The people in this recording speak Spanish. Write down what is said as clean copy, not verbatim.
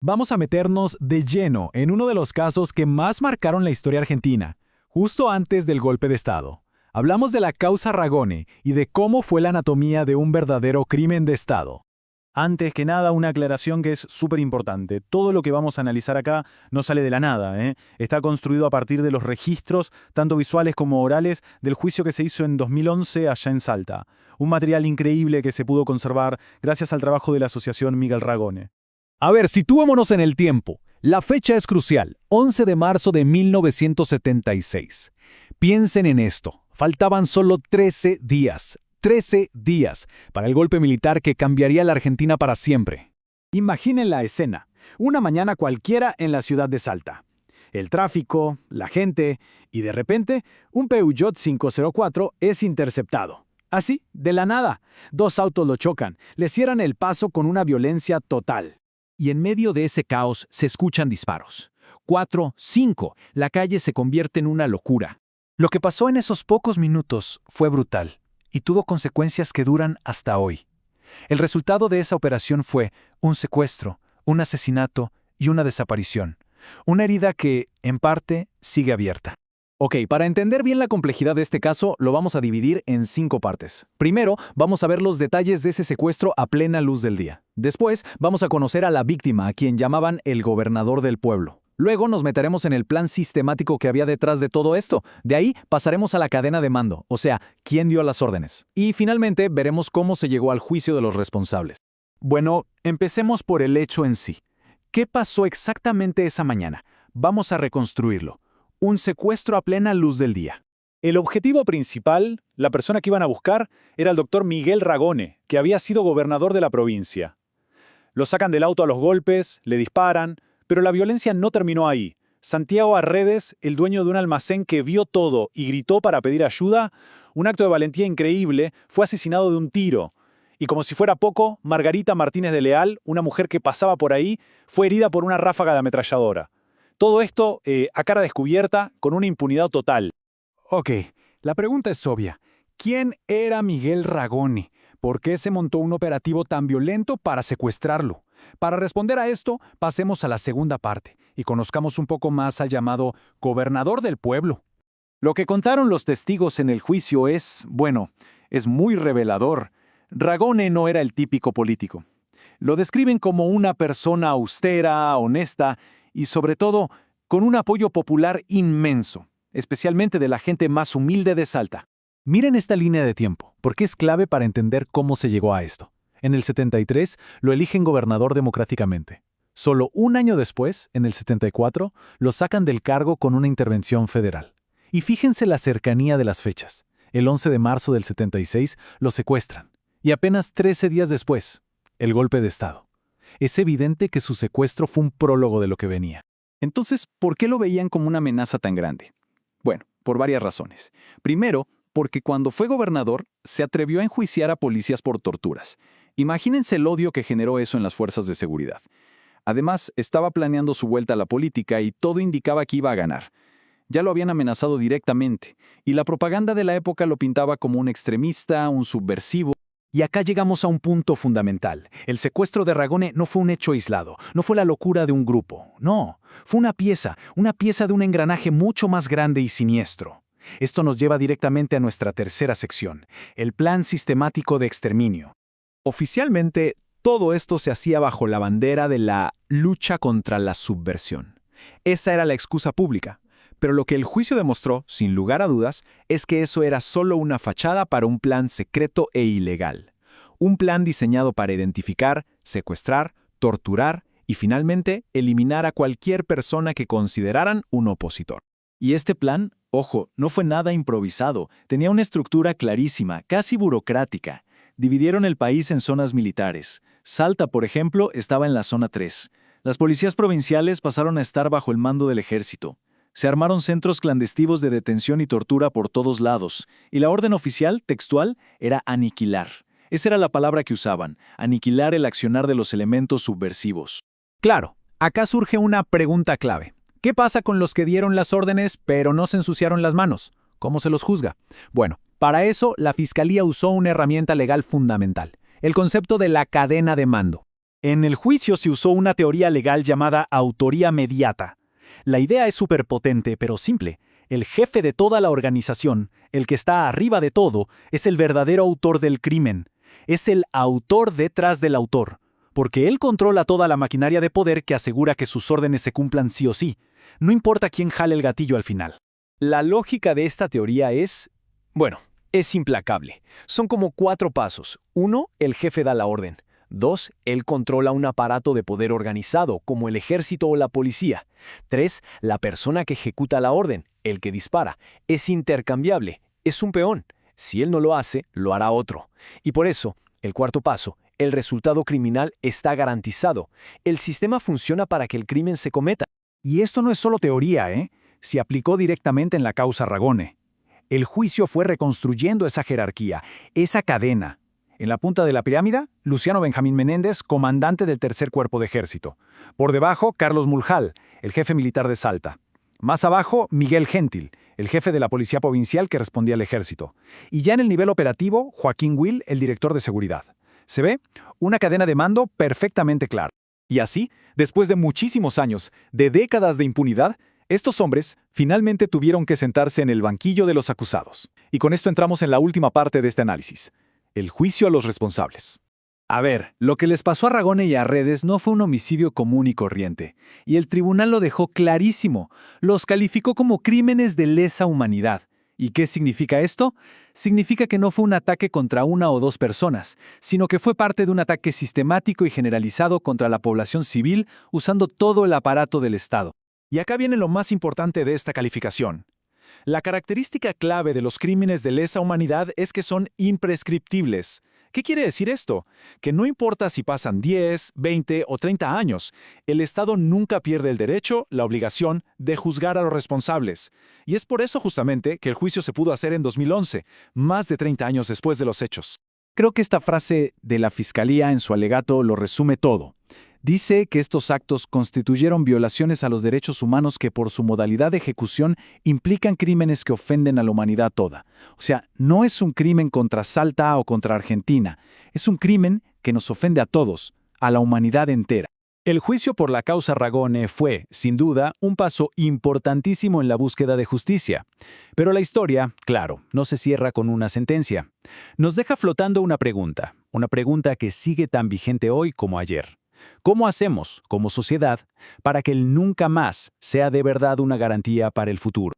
Vamos a meternos de lleno en uno de los casos que más marcaron la historia argentina, justo antes del golpe de Estado. Hablamos de la causa Ragone y de cómo fue la anatomía de un verdadero crimen de Estado. Antes que nada, una aclaración que es súper importante. Todo lo que vamos a analizar acá no sale de la nada, ¿eh? Está construido a partir de los registros, tanto visuales como orales, del juicio que se hizo en 2011 allá en Salta. Un material increíble que se pudo conservar gracias al trabajo de la Asociación Miguel Ragone. A ver, situémonos en el tiempo. La fecha es crucial, 11 de marzo de 1976. Piensen en esto, faltaban solo 13 días. 13 días para el golpe militar que cambiaría la Argentina para siempre. Imaginen la escena, una mañana cualquiera en la ciudad de Salta. El tráfico, la gente, y de repente, un Peugeot 504 es interceptado. Así, de la nada, dos autos lo chocan, le cierran el paso con una violencia total. Y en medio de ese caos se escuchan disparos. 4, 5, la calle se convierte en una locura. Lo que pasó en esos pocos minutos fue brutal y tuvo consecuencias que duran hasta hoy. El resultado de esa operación fue un secuestro, un asesinato y una desaparición. Una herida que, en parte, sigue abierta. Ok, para entender bien la complejidad de este caso, lo vamos a dividir en 5 partes. Primero, vamos a ver los detalles de ese secuestro a plena luz del día. Después, vamos a conocer a la víctima, a quien llamaban el gobernador del pueblo. Luego nos meteremos en el plan sistemático que había detrás de todo esto. De ahí pasaremos a la cadena de mando, o sea, quién dio las órdenes. Y finalmente veremos cómo se llegó al juicio de los responsables. Bueno, empecemos por el hecho en sí. ¿Qué pasó exactamente esa mañana? Vamos a reconstruirlo. Un secuestro a plena luz del día. El objetivo principal, la persona que iban a buscar, era el doctor Miguel Ragone, que había sido gobernador de la provincia. Lo sacan del auto a los golpes, le disparan, pero la violencia no terminó ahí. Santiago Arredes, el dueño de un almacén que vio todo y gritó para pedir ayuda, un acto de valentía increíble, fue asesinado de un tiro. Y como si fuera poco, Margarita Martínez de Leal, una mujer que pasaba por ahí, fue herida por una ráfaga de ametralladora. Todo esto a cara descubierta, con una impunidad total. Ok, la pregunta es obvia. ¿Quién era Miguel Ragone? ¿Por qué se montó un operativo tan violento para secuestrarlo? Para responder a esto, pasemos a la segunda parte y conozcamos un poco más al llamado gobernador del pueblo. Lo que contaron los testigos en el juicio es muy revelador. Ragone no era el típico político. Lo describen como una persona austera, honesta y sobre todo con un apoyo popular inmenso, especialmente de la gente más humilde de Salta. Miren esta línea de tiempo, porque es clave para entender cómo se llegó a esto. En el 73 lo eligen gobernador democráticamente. Solo un año después, en el 74, lo sacan del cargo con una intervención federal. Y fíjense la cercanía de las fechas. El 11 de marzo del 76 lo secuestran. Y apenas 13 días después, el golpe de Estado. Es evidente que su secuestro fue un prólogo de lo que venía. Entonces, ¿por qué lo veían como una amenaza tan grande? Bueno, por varias razones. Primero, porque cuando fue gobernador, se atrevió a enjuiciar a policías por torturas. Imagínense el odio que generó eso en las fuerzas de seguridad. Además, estaba planeando su vuelta a la política y todo indicaba que iba a ganar. Ya lo habían amenazado directamente, y la propaganda de la época lo pintaba como un extremista, un subversivo. Y acá llegamos a un punto fundamental. El secuestro de Ragone no fue un hecho aislado, no fue la locura de un grupo. No, fue una pieza de un engranaje mucho más grande y siniestro. Esto nos lleva directamente a nuestra tercera sección, el plan sistemático de exterminio. Oficialmente, todo esto se hacía bajo la bandera de la lucha contra la subversión. Esa era la excusa pública. Pero lo que el juicio demostró, sin lugar a dudas, es que eso era solo una fachada para un plan secreto e ilegal. Un plan diseñado para identificar, secuestrar, torturar y finalmente eliminar a cualquier persona que consideraran un opositor. Y este plan, ojo, no fue nada improvisado, tenía una estructura clarísima, casi burocrática. Dividieron el país en zonas militares. Salta, por ejemplo, estaba en la zona 3. Las policías provinciales pasaron a estar bajo el mando del ejército. Se armaron centros clandestinos de detención y tortura por todos lados, y la orden oficial, textual, era aniquilar. Esa era la palabra que usaban, aniquilar el accionar de los elementos subversivos. Claro, acá surge una pregunta clave. ¿Qué pasa con los que dieron las órdenes pero no se ensuciaron las manos? ¿Cómo se los juzga? Bueno, para eso la Fiscalía usó una herramienta legal fundamental, el concepto de la cadena de mando. En el juicio se usó una teoría legal llamada autoría mediata. La idea es superpotente, pero simple. El jefe de toda la organización, el que está arriba de todo, es el verdadero autor del crimen. Es el autor detrás del autor, porque él controla toda la maquinaria de poder que asegura que sus órdenes se cumplan sí o sí. No importa quién jale el gatillo al final. La lógica de esta teoría es implacable. Son como 4 pasos. 1, el jefe da la orden. 2, él controla un aparato de poder organizado, como el ejército o la policía. 3, la persona que ejecuta la orden, el que dispara, es intercambiable, es un peón. Si él no lo hace, lo hará otro. Y por eso, el 4º paso, el resultado criminal está garantizado. El sistema funciona para que el crimen se cometa. Y esto no es solo teoría, ¿eh? Se aplicó directamente en la causa Ragone. El juicio fue reconstruyendo esa jerarquía, esa cadena. En la punta de la pirámide, Luciano Benjamín Menéndez, comandante del Tercer Cuerpo de Ejército. Por debajo, Carlos Muljal, el jefe militar de Salta. Más abajo, Miguel Gentil, el jefe de la Policía Provincial que respondía al ejército. Y ya en el nivel operativo, Joaquín Will, el director de seguridad. ¿Se ve? Una cadena de mando perfectamente clara. Y así, después de muchísimos años, de décadas de impunidad, estos hombres finalmente tuvieron que sentarse en el banquillo de los acusados. Y con esto entramos en la última parte de este análisis. El juicio a los responsables. A ver, lo que les pasó a Ragone y a Redes no fue un homicidio común y corriente, y el tribunal lo dejó clarísimo. Los calificó como crímenes de lesa humanidad. ¿Y qué significa esto? Significa que no fue un ataque contra 1 o 2 personas, sino que fue parte de un ataque sistemático y generalizado contra la población civil usando todo el aparato del Estado. Y acá viene lo más importante de esta calificación. La característica clave de los crímenes de lesa humanidad es que son imprescriptibles. ¿Qué quiere decir esto? Que no importa si pasan 10, 20 o 30 años, el Estado nunca pierde el derecho, la obligación, de juzgar a los responsables. Y es por eso justamente que el juicio se pudo hacer en 2011, más de 30 años después de los hechos. Creo que esta frase de la Fiscalía en su alegato lo resume todo. Dice que estos actos constituyeron violaciones a los derechos humanos que por su modalidad de ejecución implican crímenes que ofenden a la humanidad toda. O sea, no es un crimen contra Salta o contra Argentina, es un crimen que nos ofende a todos, a la humanidad entera. El juicio por la causa Ragone fue, sin duda, un paso importantísimo en la búsqueda de justicia. Pero la historia, claro, no se cierra con una sentencia. Nos deja flotando una pregunta que sigue tan vigente hoy como ayer. ¿Cómo hacemos, como sociedad, para que el nunca más sea de verdad una garantía para el futuro?